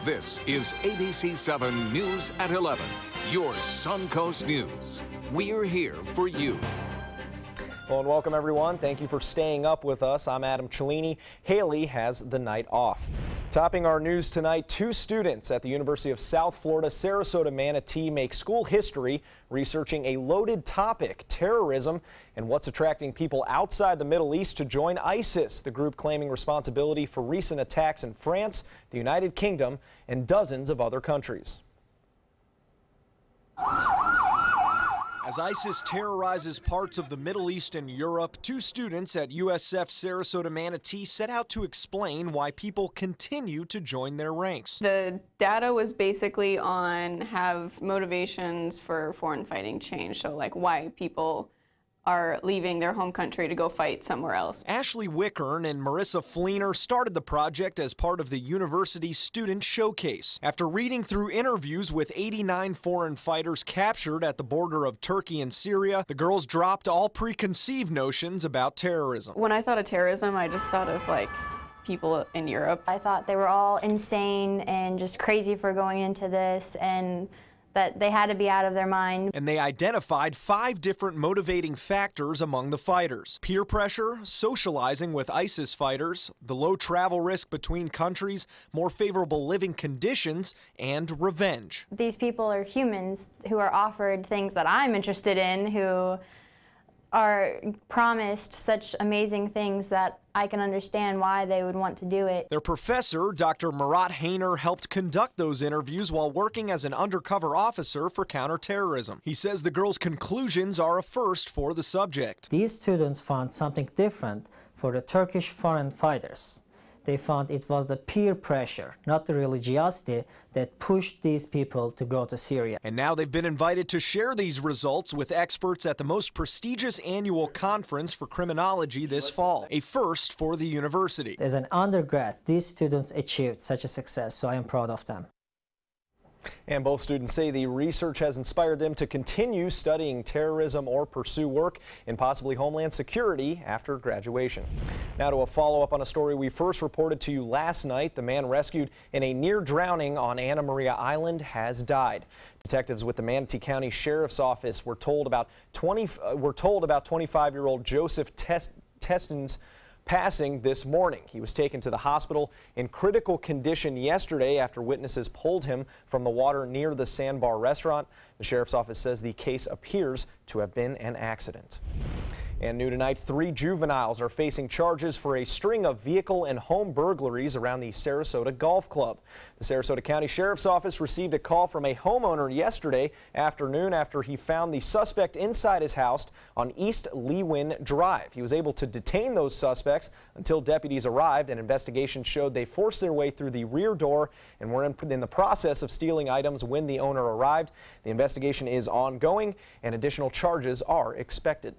This is ABC7 News at 11, your Suncoast News. We're here for you. Well, and welcome everyone. Thank you for staying up with us. I'm Adam Cellini. Haley has the night off. Topping our news tonight, 2 students at the University of South Florida Sarasota Manatee make school history researching a loaded topic, terrorism, and what's attracting people outside the Middle East to join ISIS, the group claiming responsibility for recent attacks in France, the United Kingdom, and dozens of other countries. As ISIS terrorizes parts of the Middle East and Europe, 2 students at USF Sarasota Manatee set out to explain why people continue to join their ranks. The data was basically on have motivations for foreign fighting change, so like why people are leaving their home country to go fight somewhere else. Ashley Wickern and Marissa Fleener started the project as part of the university's student showcase. After reading through interviews with 89 foreign fighters captured at the border of Turkey and Syria, the girls dropped all preconceived notions about terrorism. When I thought of terrorism, I just thought of like people in Europe. I thought they were all insane and just crazy for going into this, and that they had to be out of their mind. And they identified 5 different motivating factors among the fighters: peer pressure, socializing with ISIS fighters, the low travel risk between countries, more favorable living conditions, and revenge. These people are humans who are offered things that I'm interested in, who are promised such amazing things that I can understand why they would want to do it. Their professor, Dr. Murat Hayner, helped conduct those interviews while working as an undercover officer for counterterrorism. He says the girls' conclusions are a first for the subject. These students found something different for the Turkish foreign fighters. They found it was the peer pressure, not the religiosity, that pushed these people to go to Syria. And now they've been invited to share these results with experts at the most prestigious annual conference for criminology this fall, a first for the university. As an undergrad, these students achieved such a success, so I am proud of them. And both students say the research has inspired them to continue studying terrorism or pursue work in possibly homeland security after graduation. Now to a follow-up on a story we first reported to you last night. The man rescued in a near drowning on Anna Maria Island has died. Detectives with the Manatee County Sheriff's Office were told about 25-year-old Joseph Testens passing this morning. He was taken to the hospital in critical condition yesterday after witnesses pulled him from the water near the Sandbar restaurant. The sheriff's office says the case appears to have been an accident. And new tonight, 3 juveniles are facing charges for a string of vehicle and home burglaries around the Sarasota Golf Club. The Sarasota County Sheriff's Office received a call from a homeowner yesterday afternoon after he found the suspect inside his house on East Lewin Drive. He was able to detain those suspects until deputies arrived. An investigation showed they forced their way through the rear door and were in the process of stealing items when the owner arrived. The investigation is ongoing and additional charges are expected.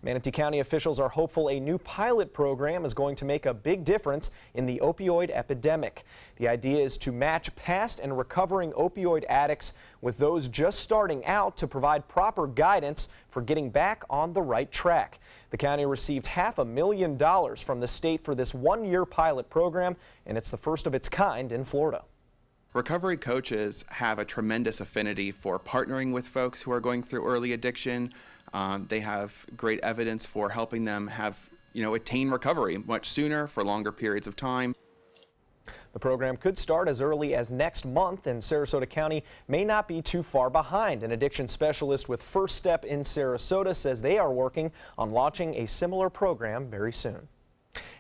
Manatee County officials are hopeful a new pilot program is going to make a big difference in the opioid epidemic. The idea is to match past and recovering opioid addicts with those just starting out to provide proper guidance for getting back on the right track. The county received $500,000 from the state for this 1-year pilot program, and it's the first of its kind in Florida. Recovery coaches have a tremendous affinity for partnering with folks who are going through early addiction. They have great evidence for helping them attain recovery much sooner for longer periods of time. The program could start as early as next month, and Sarasota County may not be too far behind. An addiction specialist with First Step in Sarasota says they are working on launching a similar program very soon.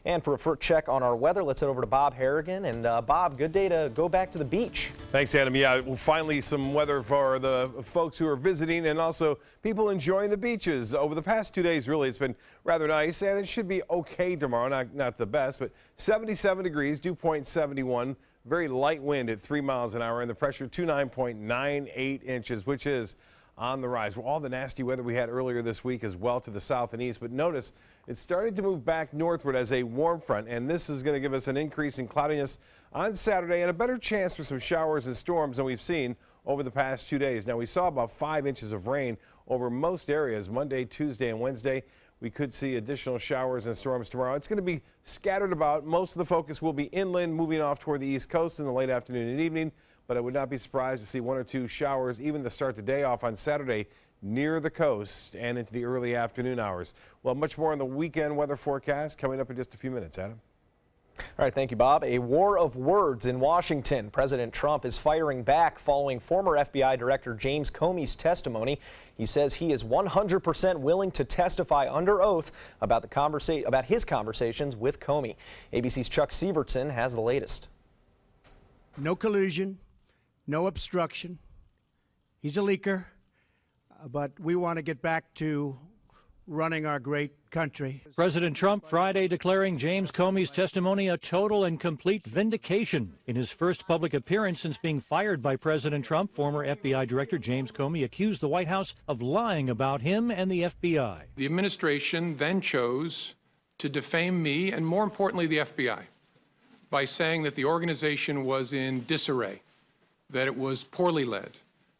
And for a first check on our weather, let's head over to Bob Harrigan. And Bob, good day to go back to the beach. Thanks, Adam. Yeah, well, finally some weather for the folks who are visiting and also people enjoying the beaches. Over the past 2 days, really, it's been rather nice, and it should be okay tomorrow. Not the best, but 77 degrees, dew point 71, very light wind at 3 miles an hour, and the pressure 29.98 inches, which is on the rise. Well, all the nasty weather we had earlier this week as well to the south and east, but notice it's starting to move back northward as a warm front, and this is going to give us an increase in cloudiness on Saturday and a better chance for some showers and storms than we've seen over the past 2 days. Now, we saw about 5 inches of rain over most areas Monday, Tuesday, and Wednesday. we could see additional showers and storms tomorrow. It's going to be scattered about. Most of the focus will be inland, moving off toward the east coast in the late afternoon and evening, but I would not be surprised to see 1 or 2 showers even to start the day off on Saturday near the coast and into the early afternoon hours. Well, much more on the weekend weather forecast coming up in just a few minutes. Adam? All right, thank you, Bob. A war of words in Washington. President Trump is firing back following former FBI Director James Comey's testimony. He says he is 100% willing to testify under oath about his conversations with Comey. ABC's Chuck Sievertson has the latest. No collusion, no obstruction. He's a leaker, but we want to get back to running our great country. President Trump Friday declaring James Comey's testimony a total and complete vindication. In his first public appearance since being fired by President Trump, former FBI Director James Comey accused the White House of lying about him and the FBI. The administration then chose to defame me and, more importantly, the FBI by saying that the organization was in disarray, that it was poorly led,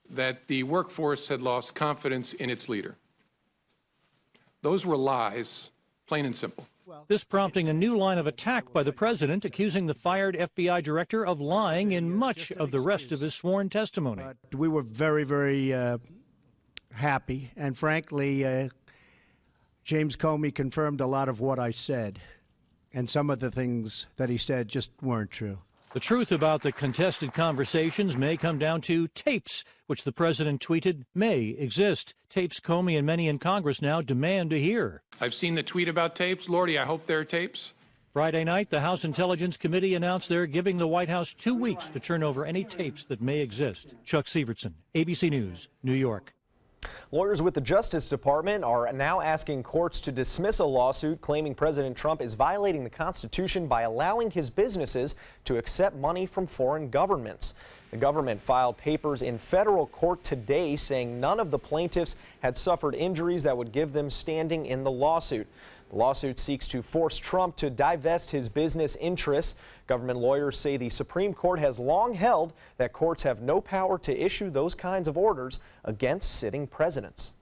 that the workforce had lost confidence in its leader. Those were lies, plain and simple. This prompting a new line of attack by the president, accusing the fired FBI director of lying in much of the rest of his sworn testimony. We were very, very happy, and frankly, James Comey confirmed a lot of what I said, and some of the things that he said just weren't true. The truth about the contested conversations may come down to tapes, which the president tweeted may exist. Tapes Comey and many in Congress now demand to hear. I've seen the tweet about tapes. Lordy, I hope there are tapes. Friday night, the House Intelligence Committee announced they're giving the White House 2 weeks to turn over any tapes that may exist. Chuck Sievertson, ABC News, New York. Lawyers with the Justice Department are now asking courts to dismiss a lawsuit claiming President Trump is violating the Constitution by allowing his businesses to accept money from foreign governments. The government filed papers in federal court today saying none of the plaintiffs had suffered injuries that would give them standing in the lawsuit. The lawsuit seeks to force Trump to divest his business interests. Government lawyers say the Supreme Court has long held that courts have no power to issue those kinds of orders against sitting presidents.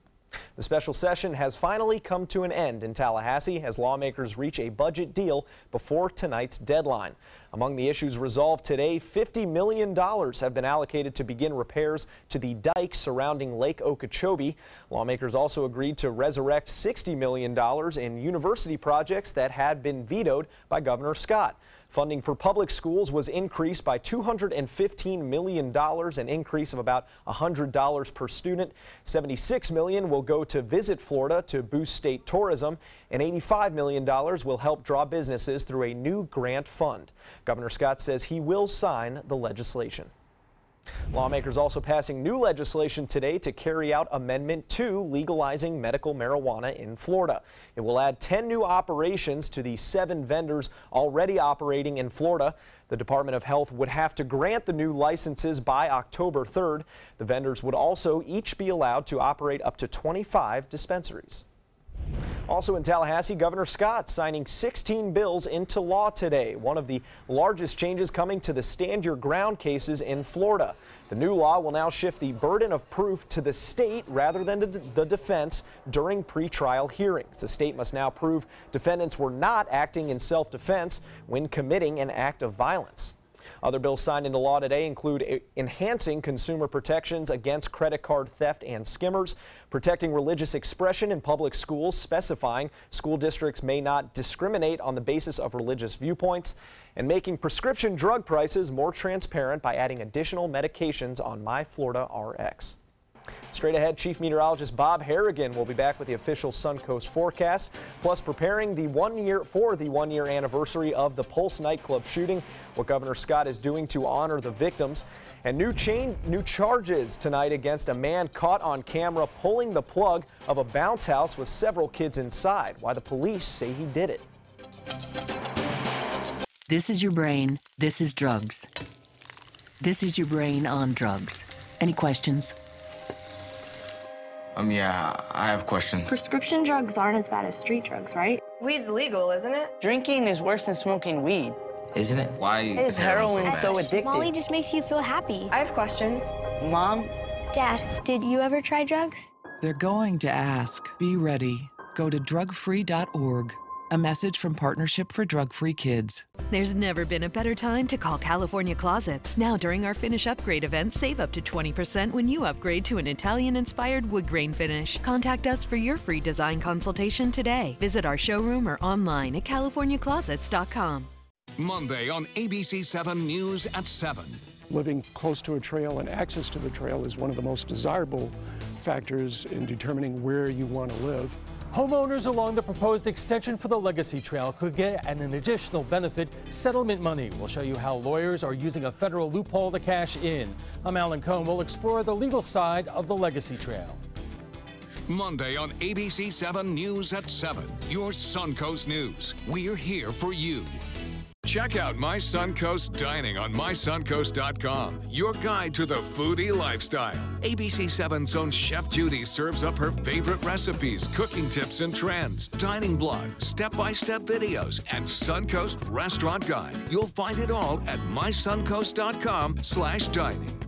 The special session has finally come to an end in Tallahassee as lawmakers reach a budget deal before tonight's deadline. Among the issues resolved today, $50 million have been allocated to begin repairs to the dike surrounding Lake Okeechobee. Lawmakers also agreed to resurrect $60 million in university projects that had been vetoed by Governor Scott. Funding for public schools was increased by $215 million, an increase of about $100 per student. $76 million will go to Visit Florida to boost state tourism, and $85 million will help draw businesses through a new grant fund. Governor Scott says he will sign the legislation. Lawmakers also passing new legislation today to carry out Amendment 2 legalizing medical marijuana in Florida. It will add 10 new operations to the 7 vendors already operating in Florida. The Department of Health would have to grant the new licenses by October 3rd. The vendors would also each be allowed to operate up to 25 dispensaries. Also in Tallahassee, Governor Scott signing 16 bills into law today, one of the largest changes coming to the stand your ground cases in Florida. The new law will now shift the burden of proof to the state rather than the defense during pretrial hearings. The state must now prove defendants were not acting in self-defense when committing an act of violence. Other bills signed into law today include enhancing consumer protections against credit card theft and skimmers, protecting religious expression in public schools, specifying school districts may not discriminate on the basis of religious viewpoints, and making prescription drug prices more transparent by adding additional medications on My Florida RX. Straight ahead, Chief Meteorologist Bob Harrigan will be back with the official Suncoast forecast, plus preparing the 1 year anniversary of the Pulse nightclub shooting, what Governor Scott is doing to honor the victims, and new charges tonight against a man caught on camera pulling the plug of a bounce house with several kids inside, why the police say he did it. This is your brain. This is drugs. This is your brain on drugs. Any questions? Yeah, I have questions. Prescription drugs aren't as bad as street drugs, right? Weed's legal, isn't it? Drinking is worse than smoking weed. Isn't it? Why is heroin so addictive? Molly just makes you feel happy. I have questions. Mom? Dad, did you ever try drugs? They're going to ask. Be ready. go to drugfree.org. A message from Partnership for Drug-Free Kids. There's never been a better time to call California Closets. Now during our Finish Upgrade event, save up to 20% when you upgrade to an Italian-inspired wood grain finish. Contact us for your free design consultation today. Visit our showroom or online at californiaclosets.com. Monday on ABC7 News at 7. Living close to a trail and access to the trail is one of the most desirable factors in determining where you want to live. Homeowners along the proposed extension for the Legacy Trail could get an additional benefit, settlement money. We'll show you how lawyers are using a federal loophole to cash in. I'm Alan Cohn. We'll explore the legal side of the Legacy Trail. Monday on ABC7 News at 7. Your Suncoast News. We're here for you. Check out My Suncoast Dining on mysuncoast.com, your guide to the foodie lifestyle. ABC7's own Chef Judy serves up her favorite recipes, cooking tips and trends, dining blogs, step-by-step videos, and Suncoast Restaurant Guide. You'll find it all at mysuncoast.com/dining.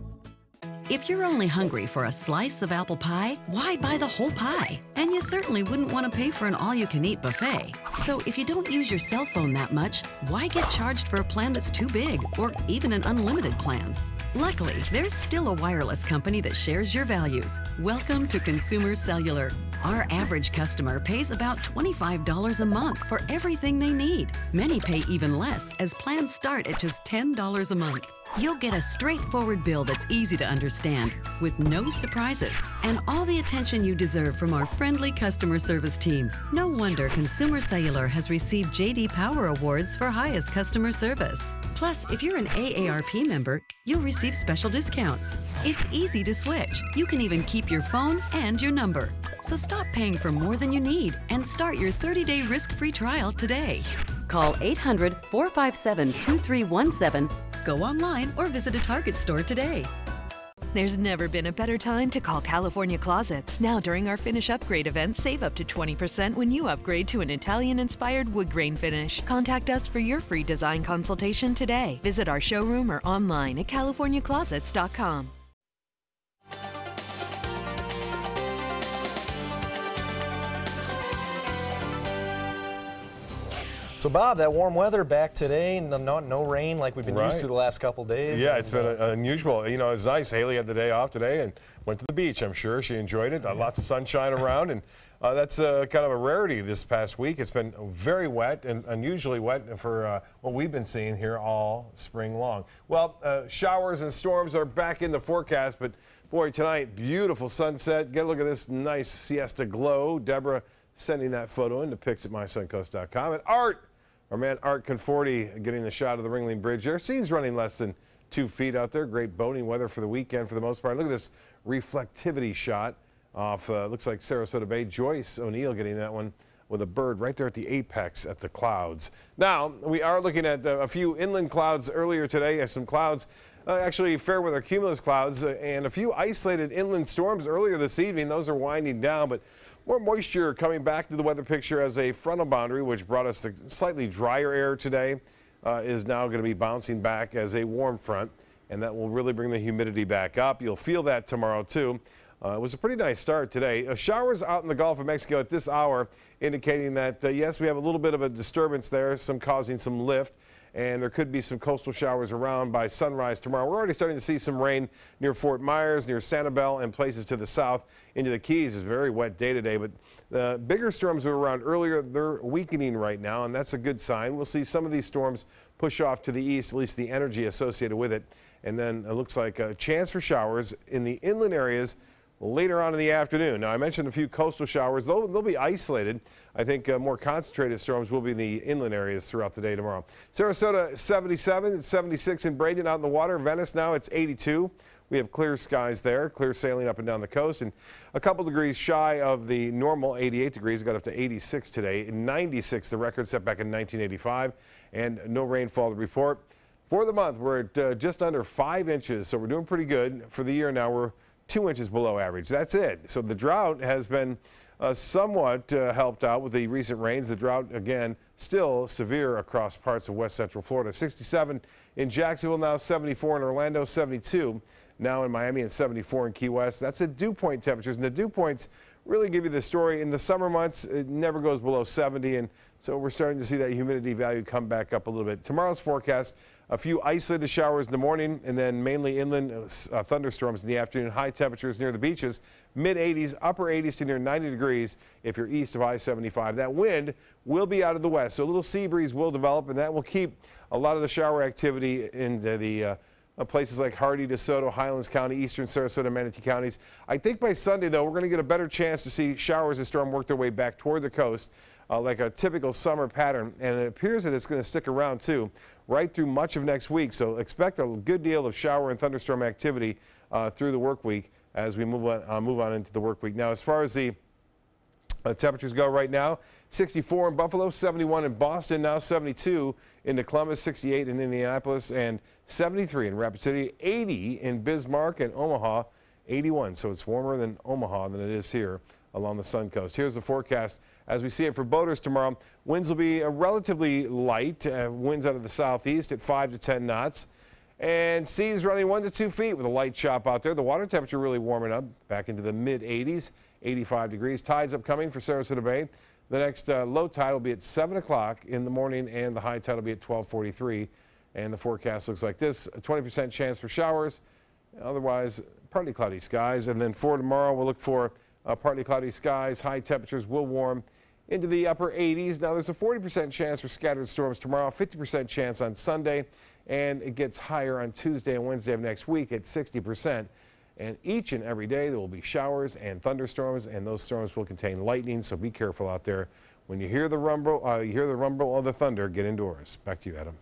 If you're only hungry for a slice of apple pie, why buy the whole pie? And you certainly wouldn't want to pay for an all-you-can-eat buffet. So if you don't use your cell phone that much, why get charged for a plan that's too big, or even an unlimited plan? Luckily, there's still a wireless company that shares your values. Welcome to Consumer Cellular. Our average customer pays about $25 a month for everything they need. Many pay even less, as plans start at just $10 a month. You'll get a straightforward bill that's easy to understand, with no surprises, and all the attention you deserve from our friendly customer service team. No wonder Consumer Cellular has received J.D. Power Awards for highest customer service. Plus, if you're an AARP member, you'll receive special discounts. It's easy to switch. You can even keep your phone and your number. So stop paying for more than you need and start your 30-day risk-free trial today. Call 800-457-2317, go online, or visit a Target store today. There's never been a better time to call California Closets. Now during our Finish Upgrade event, save up to 20% when you upgrade to an Italian-inspired wood grain finish. Contact us for your free design consultation today. Visit our showroom or online at californiaclosets.com. So, Bob, that warm weather back today, no rain like we've been used to the last couple days. Yeah, it's been unusual. You know, it's nice. Haley had the day off today and went to the beach. I'm sure she enjoyed it. Lots of sunshine around, and that's kind of a rarity this past week. It's been very wet and unusually wet for what we've been seeing here all spring long. Well, showers and storms are back in the forecast, but boy, tonight, beautiful sunset. Get a look at this nice siesta glow. Deborah sending that photo in to pics at mysuncoast.com. And Art, our man Art Conforti, getting the shot of the Ringling Bridge there. Seas running less than 2 feet out there. Great boating weather for the weekend for the most part. Look at this reflectivity shot off, looks like Sarasota Bay. Joyce O'Neill getting that one with a bird right there at the apex at the clouds. Now, we are looking at a few inland clouds earlier today. Some clouds, actually fair weather cumulus clouds, and a few isolated inland storms earlier this evening. Those are winding down, but more moisture coming back to the weather picture as a frontal boundary, which brought us the slightly drier air today, is now going to be bouncing back as a warm front, and that will really bring the humidity back up. You'll feel that tomorrow, too. It was a pretty nice start today. Showers out in the Gulf of Mexico at this hour, indicating that, yes, we have a little bit of a disturbance there, some causing some lift, and there could be some coastal showers around by sunrise tomorrow. We're already starting to see some rain near Fort Myers, near Sanibel, and places to the south into the Keys. It's a very wet day today, but the bigger storms were around earlier. They're weakening right now, and that's a good sign. We'll see some of these storms push off to the east, at least the energy associated with it, and then it looks like a chance for showers in the inland areas later on in the afternoon. Now, I mentioned a few coastal showers. They'll be isolated. I think more concentrated storms will be in the inland areas throughout the day tomorrow. Sarasota 77, it's 76 in Braden out in the water. Venice now it's 82. We have clear skies there, clear sailing up and down the coast, and a couple degrees shy of the normal 88 degrees. Got up to 86 today. 96, the record set back in 1985, and no rainfall to report. For the month, we're at just under 5 inches, so we're doing pretty good. For the year now, we're 2 inches below average. That's it. So the drought has been somewhat helped out with the recent rains. The drought, again, still severe across parts of west central Florida. 67 in Jacksonville now, 74 in Orlando, 72 now in Miami, and 74 in Key West. That's at dew point temperatures. And the dew points really give you the story. In the summer months, it never goes below 70, and so we're starting to see that humidity value come back up a little bit. Tomorrow's forecast, a few isolated showers in the morning, and then mainly inland thunderstorms in the afternoon. High temperatures near the beaches, mid-80s, upper 80s to near 90 degrees if you're east of I-75. That wind will be out of the west, so a little sea breeze will develop, and that will keep a lot of the shower activity in the places like Hardy, DeSoto, Highlands County, eastern Sarasota, Manatee counties. I think by Sunday, though, we're going to get a better chance to see showers as storm work their way back toward the coast, like a typical summer pattern, and it appears that it's going to stick around, too, right through much of next week. So expect a good deal of shower and thunderstorm activity through the work week as we move on into the work week. Now, as far as the temperatures go right now, 64 in Buffalo, 71 in Boston, now 72 in Columbus, 68 in Indianapolis, and 73 in Rapid City, 80 in Bismarck and Omaha, 81. So it's warmer than Omaha than it is here along the Sun Coast. Here's the forecast as we see it for boaters tomorrow. Winds will be relatively light, winds out of the southeast at 5 to 10 knots. And seas running 1 to 2 feet with a light chop out there. The water temperature really warming up back into the mid-80s, 85 degrees. Tides upcoming for Sarasota Bay. The next low tide will be at 7 o'clock in the morning, and the high tide will be at 12:43. And the forecast looks like this: a 20% chance for showers, otherwise partly cloudy skies. And then for tomorrow, we'll look for partly cloudy skies. High temperatures will warm into the upper 80s. Now, there's a 40% chance for scattered storms tomorrow, 50% chance on Sunday, and it gets higher on Tuesday and Wednesday of next week at 60%. And each and every day there will be showers and thunderstorms, and those storms will contain lightning, so be careful out there. When you hear the rumble, of the thunder, get indoors. Back to you, Adam.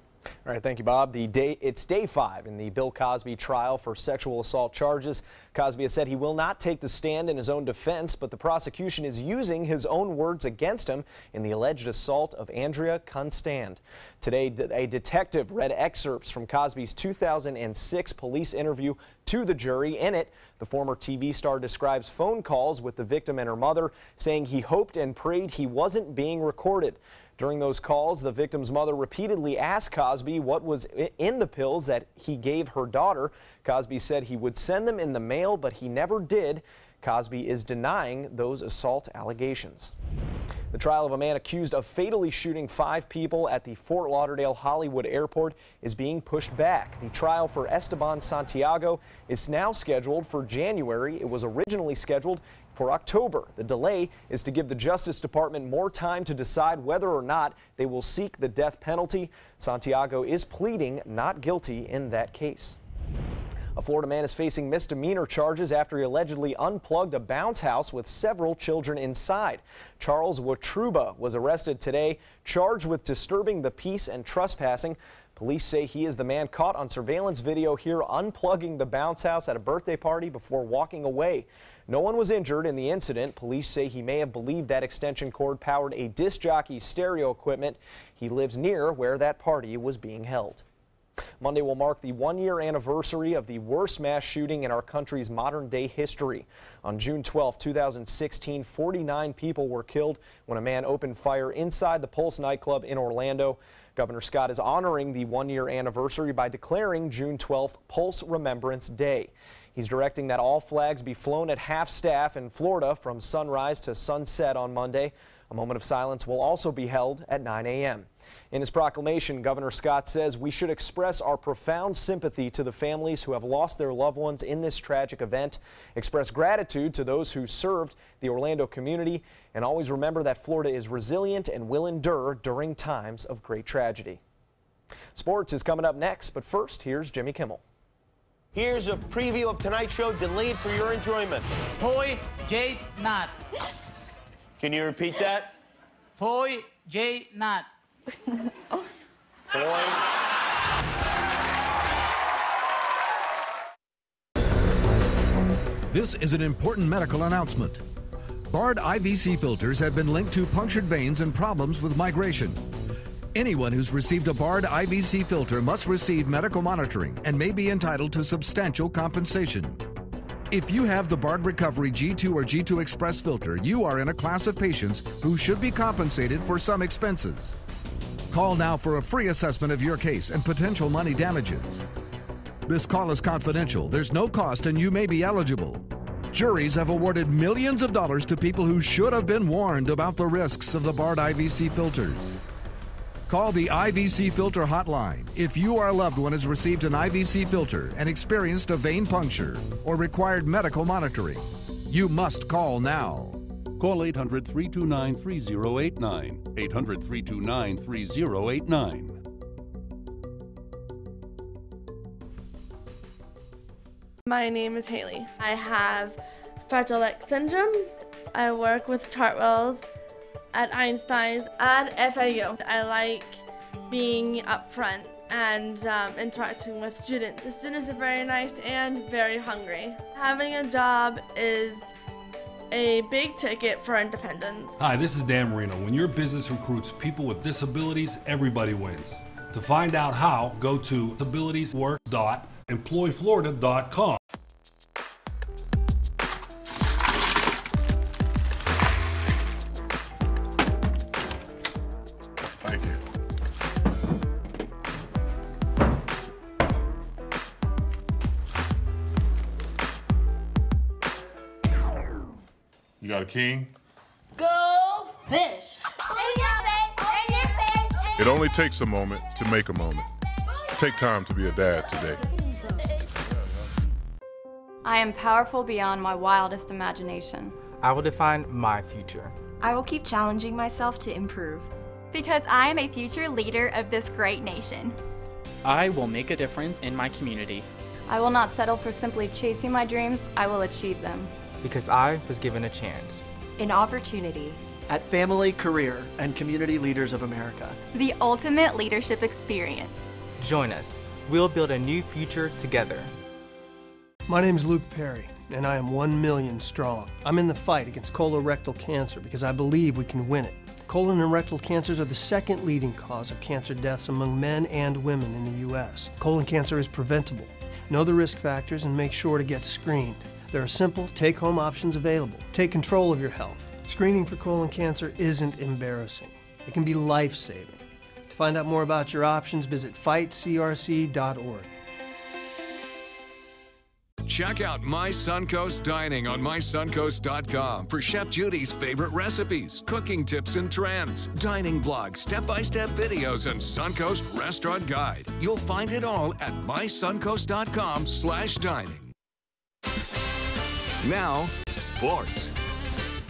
All right, thank you, Bob. It's day 5 in the Bill Cosby trial for sexual assault charges. Cosby has said he will not take the stand in his own defense, but the prosecution is using his own words against him in the alleged assault of Andrea Constand. Today, a detective read excerpts from Cosby's 2006 police interview to the jury. In it, the former TV star describes phone calls with the victim and her mother, saying he hoped and prayed he wasn't being recorded. During those calls, the victim's mother repeatedly asked Cosby what was in the pills that he gave her daughter. Cosby said he would send them in the mail, but he never did. Cosby is denying those assault allegations. The trial of a man accused of fatally shooting 5 people at the Fort Lauderdale Hollywood Airport is being pushed back. The trial for Esteban Santiago is now scheduled for January. It was originally scheduled for October. The delay is to give the Justice Department more time to decide whether or not they will seek the death penalty. Santiago is pleading not guilty in that case. A Florida man is facing misdemeanor charges after he allegedly unplugged a bounce house with several children inside. Charles Watruba was arrested today, charged with disturbing the peace and trespassing. Police say he is the man caught on surveillance video here unplugging the bounce house at a birthday party before walking away. No one was injured in the incident. Police say he may have believed that extension cord powered a disc jockey's stereo equipment. He lives near where that party was being held. Monday will mark the 1-year anniversary of the worst mass shooting in our country's modern-day history. On June 12, 2016, 49 people were killed when a man opened fire inside the Pulse nightclub in Orlando. Governor Scott is honoring the 1-year anniversary by declaring June 12th Pulse Remembrance Day. He's directing that all flags be flown at half-staff in Florida from sunrise to sunset on Monday. A moment of silence will also be held at 9 a.m. In his proclamation, Governor Scott says we should express our profound sympathy to the families who have lost their loved ones in this tragic event, express gratitude to those who served the Orlando community, and always remember that Florida is resilient and will endure during times of great tragedy. Sports is coming up next, but first, here's Jimmy Kimmel. Here's a preview of tonight's show delayed for your enjoyment. Hoy J Not. Can you repeat that? Hoy J Not. This is an important medical announcement. Bard IVC filters have been linked to punctured veins and problems with migration. Anyone who's received a Bard IVC filter must receive medical monitoring and may be entitled to substantial compensation. If you have the Bard Recovery G2 or G2 Express filter, you are in a class of patients who should be compensated for some expenses. Call now for a free assessment of your case and potential money damages. This call is confidential. There's no cost and you may be eligible. Juries have awarded millions of dollars to people who should have been warned about the risks of the Bard IVC filters. Call the IVC filter hotline if you or a loved one has received an IVC filter and experienced a vein puncture or required medical monitoring. You must call now. Call 800-329-3089. 800-329-3089. My name is Haley. I have Fragile X syndrome. I work with Chartwells at Einstein's and FAU. I like being up front and interacting with students. The students are very nice and very hungry. Having a job is a big ticket for independence. Hi, this is Dan Marino. When your business recruits people with disabilities, everybody wins. To find out how, go to disabilitieswork.employflorida.com. Thank you. You got a king? Go fish! It only takes a moment to make a moment. Take time to be a dad today. I am powerful beyond my wildest imagination. I will define my future. I will keep challenging myself to improve. Because I am a future leader of this great nation. I will make a difference in my community. I will not settle for simply chasing my dreams, I will achieve them. Because I was given a chance. An opportunity. At Family, Career, and Community Leaders of America. The ultimate leadership experience. Join us. We'll build a new future together. My name is Luke Perry, and I am 1 million strong. I'm in the fight against colorectal cancer because I believe we can win it. Colon and rectal cancers are the second leading cause of cancer deaths among men and women in the U.S. Colon cancer is preventable. Know the risk factors and make sure to get screened. There are simple, take-home options available. Take control of your health. Screening for colon cancer isn't embarrassing. It can be life-saving. To find out more about your options, visit fightcrc.org. Check out My Suncoast Dining on mysuncoast.com for Chef Judy's favorite recipes, cooking tips and trends, dining blogs, step-by-step videos, and Suncoast Restaurant Guide. You'll find it all at mysuncoast.com/dining. Now, sports.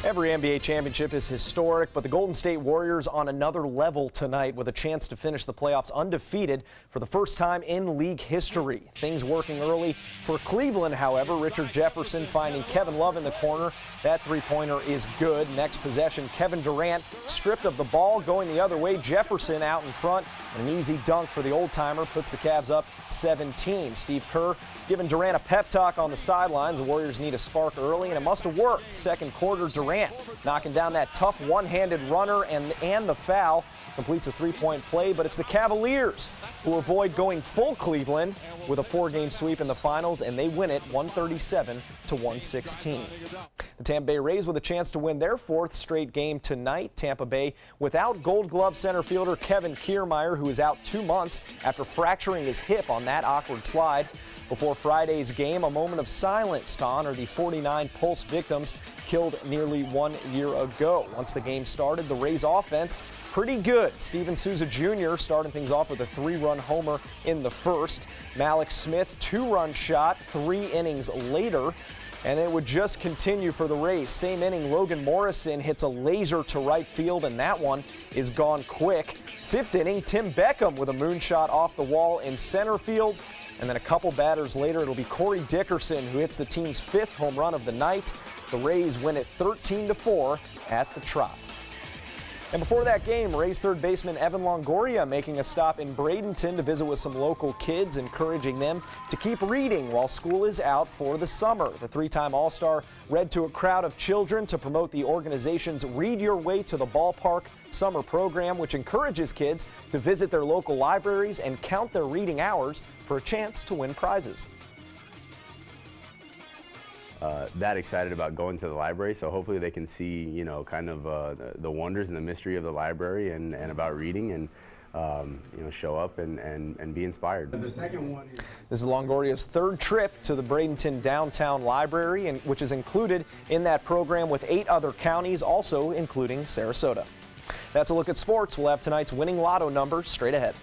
Every NBA championship is historic, but the Golden State Warriors on another level tonight with a chance to finish the playoffs undefeated for the first time in league history. Things working early for Cleveland, however. Richard Jefferson finding Kevin Love in the corner. That three-pointer is good. Next possession, Kevin Durant stripped of the ball, going the other way. Jefferson out in front, and an easy dunk for the old-timer puts the Cavs up 17. Steve Kerr giving Durant a pep talk on the sidelines. The Warriors need a spark early, and it must have worked. Second quarter, Durant knocking down that tough one-handed runner and the foul. Completes a three-point play, but it's the Cavaliers who avoid going full Cleveland with a 4-game sweep in the finals, and they win it 137-116. The Tampa Bay Rays with a chance to win their 4th straight game tonight. Tampa Bay without Gold Glove center fielder Kevin Kiermaier, who is out 2 months after fracturing his hip on that awkward slide. Before Friday's game, a moment of silence to honor the 49 Pulse victims killed nearly 1 year ago. Once the game started, the Rays offense pretty good. Steven Souza Jr. starting things off with a 3-run homer in the first. Malik Smith, 2-run shot 3 innings later. And it would just continue for the Rays. Same inning, Logan Morrison hits a laser to right field, and that one is gone quick. 5th inning, Tim Beckham with a moonshot off the wall in center field. And then a couple batters later, it'll be Corey Dickerson who hits the team's 5th home run of the night. The Rays win it 13-4 at the Trop. And before that game, Rays third baseman Evan Longoria making a stop in Bradenton to visit with some local kids, encouraging them to keep reading while school is out for the summer. The 3-time All-Star read to a crowd of children to promote the organization's Read Your Way to the Ballpark summer program, which encourages kids to visit their local libraries and count their reading hours for a chance to win prizes. That excited about going to the library, so hopefully they can see, you know, kind of the wonders and the mystery of the library and about reading. And show up and be inspired. The second one. This is Longoria's third trip to the Bradenton Downtown Library, which is included in that program with 8 other counties, also including Sarasota. That's a look at sports. We'll have tonight's winning lotto numbers straight ahead.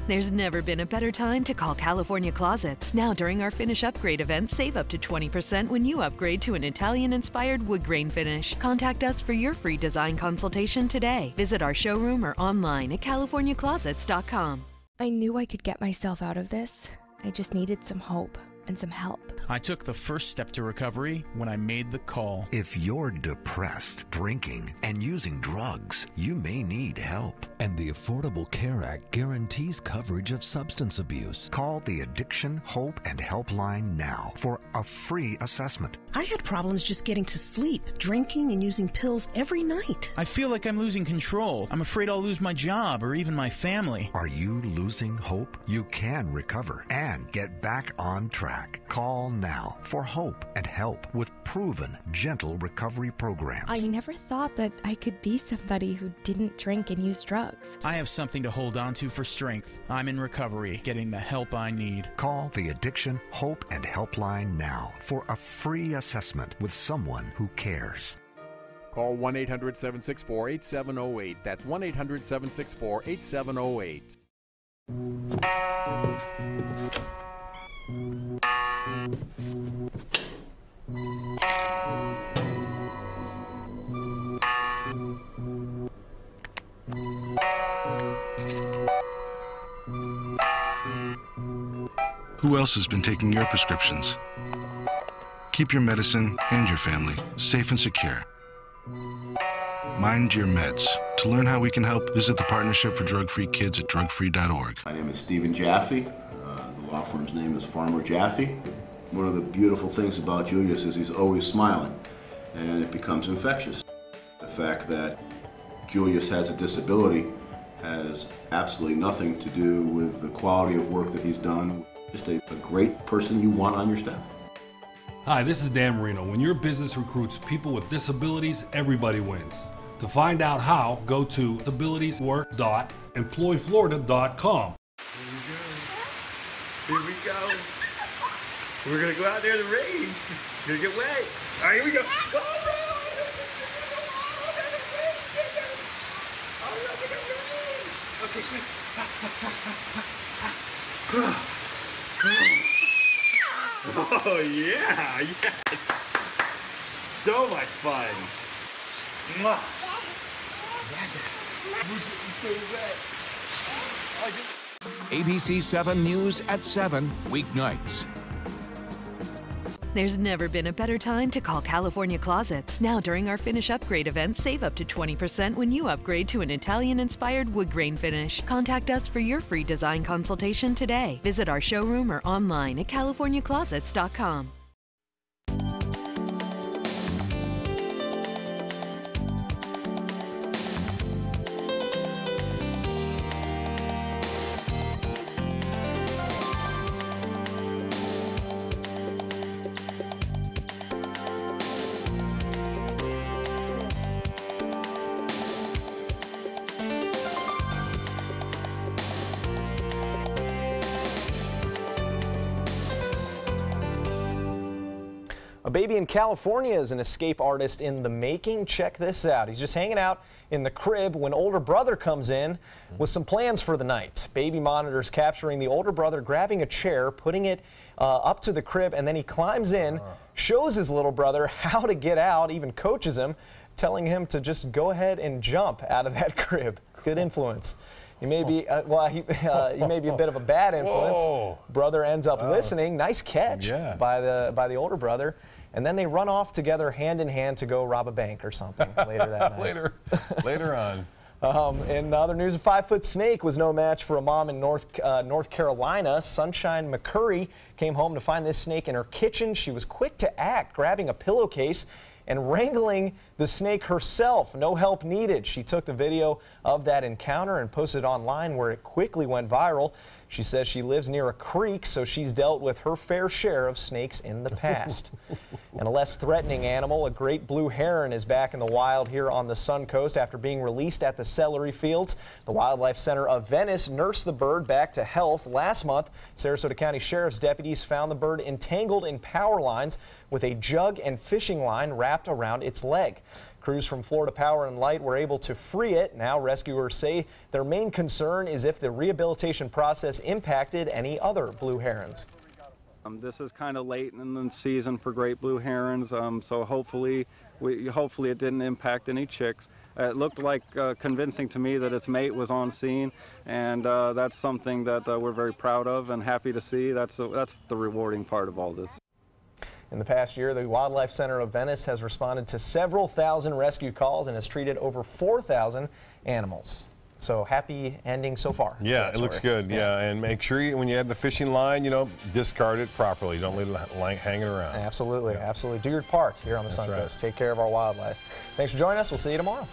There's never been a better time to call California Closets. Now during our Finish Upgrade event, save up to 20% when you upgrade to an Italian-inspired wood grain finish. Contact us for your free design consultation today. Visit our showroom or online at californiaclosets.com. I knew I could get myself out of this. I just needed some hope and some help. I took the first step to recovery when I made the call. If you're depressed, drinking, and using drugs, you may need help. And the Affordable Care Act guarantees coverage of substance abuse. Call the Addiction, Hope, and Helpline now for a free assessment. I had problems just getting to sleep, drinking and using pills every night. I feel like I'm losing control. I'm afraid I'll lose my job or even my family. Are you losing hope? You can recover and get back on track. Call now for hope and help with proven, gentle recovery programs. I never thought that I could be somebody who didn't drink and use drugs. I have something to hold on to for strength. I'm in recovery, getting the help I need. Call the Addiction, Hope, and Helpline now for a free assessment with someone who cares. Call 1-800-764-8708. That's 1-800-764-8708. Who else has been taking your prescriptions? Keep your medicine and your family safe and secure. Mind your meds. To learn how we can help, visit the Partnership for Drug-Free Kids at drugfree.org. My name is Stephen Jaffe. The law firm's name is Farmer Jaffe. One of the beautiful things about Julius is he's always smiling, and it becomes infectious. The fact that Julius has a disability has absolutely nothing to do with the quality of work that he's done. Just a great person you want on your staff. Hi, this is Dan Marino. When your business recruits people with disabilities, everybody wins. To find out how, go to disabilitieswork.employflorida.com. Here we go. We're gonna go out there in the rain. It's gonna get wet. All right, here we go. Okay, quick. Oh yeah, yes. So much fun. Mwah. ABC7 News at 7, weeknights. There's never been a better time to call California Closets. Now during our Finish Upgrade event, save up to 20% when you upgrade to an Italian-inspired wood grain finish. Contact us for your free design consultation today. Visit our showroom or online at californiaclosets.com. A baby in California is an escape artist in the making. Check this out. He's just hanging out in the crib when older brother comes in with some plans for the night. Baby monitors capturing the older brother grabbing a chair, putting it up to the crib, and then he climbs in, shows his little brother how to get out, even coaches him, telling him to just go ahead and jump out of that crib. Good influence. You may be, you may be a bit of a bad influence. Whoa. Brother ends up listening. Nice catch by the older brother. And then they run off together hand in hand to go rob a bank or something later that night. later on. In other news, a 5-foot snake was no match for a mom in North Carolina. Sunshine McCurry came home to find this snake in her kitchen. She was quick to act, grabbing a pillowcase and wrangling the snake herself. No help needed. She took the video of that encounter and posted it online, where it quickly went viral. She says she lives near a creek, so she's dealt with her fair share of snakes in the past. And a less threatening animal, a great blue heron, is back in the wild here on the Suncoast after being released at the celery fields. The Wildlife Center of Venice nursed the bird back to health. Last month, Sarasota County Sheriff's deputies found the bird entangled in power lines with a jug and fishing line wrapped around its leg. Crews from Florida Power and Light were able to free it. Now rescuers say their main concern is if the rehabilitation process impacted any other blue herons. This is kind of late in the season for great blue herons, so hopefully it didn't impact any chicks. It looked like convincing to me that its mate was on scene, and that's something that we're very proud of and happy to see. That's the rewarding part of all this. In the past year, the Wildlife Center of Venice has responded to several thousand rescue calls and has treated over 4,000 animals. So happy ending so far. Yeah, it looks good. Yeah, and make sure when you have the fishing line, discard it properly. Don't leave it hanging around. Absolutely, absolutely. Do your part here on the Suncoast. Right. Take care of our wildlife. Thanks for joining us. We'll see you tomorrow.